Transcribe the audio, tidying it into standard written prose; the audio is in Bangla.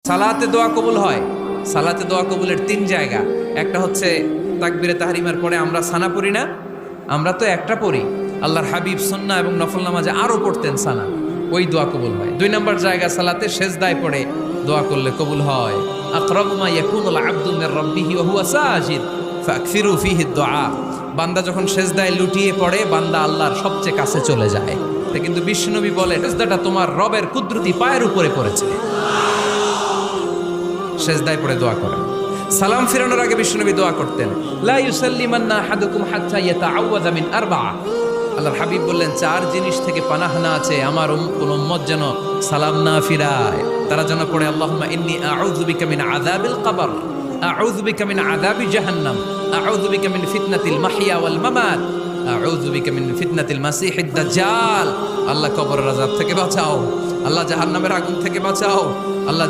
সালাতে দোয়া কবুল হয়। সালাতে দোয়া কবুলের 3 জায়গা। একটা হচ্ছে তাকবীরে তাহরিমার পরে আমরা সানা পড়ি না, আমরা তো একটা পড়ি। আল্লাহর হাবিব সুন্নাহ এবং নফল নামাজে আরো পড়তেন সানা, ওই দোয়া কবুল হয়। 2 নম্বর জায়গা সালাতে সেজদায় পড়ে দোয়া করলে কবুল হয়। আকরাবু মা ইয়াকুনুল আবদু মির রাব্বিহি ওয়া হুয়া সাজিদ ফাকসিরু ফীহি দুআ। বান্দা যখন সেজদায় লুটিয়ে পড়ে, বান্দা আল্লাহর সবচেয়ে কাছে চলে যায়। কিন্তু বিশ্বনবী বলে, সেজদাটা তোমার রবের কুদরতি পায়ের উপরে পড়েছে। সেজদায় পড়ে দোয়া করেন। সালাম ফিরানোর আগে বিশ্বনবী দোয়া করতেন, লা ইউসাল্লিমান্না আহাদুকুম হাত্তা ইয়াতাআওয়াযা মিন আরবা'a। আল্লাহর হাবিব বললেন, 4 জিনিস থেকে পানাহ না আছে আমার কোন উম্মত যেন সালাম না ফিরায়। তারা যেন পড়ে, আল্লাহুম্মা ইন্নী আউযু বিকা মিন আযাবিল কবর, আউযু বিকা মিন আযাবি জাহান্নাম, আউযু বিকা মিন ফিতনাতিল মাহইয়া ওয়াল মামাত, আউযু বিকা মিন ফিতনাতিল মাসিহিদ দাজ্জাল। আল্লাহ কবরের আযাব থেকে বাঁচাও, আল্লাহ জাহান্নামের আগুন থেকে বাঁচাও, আল্লাহ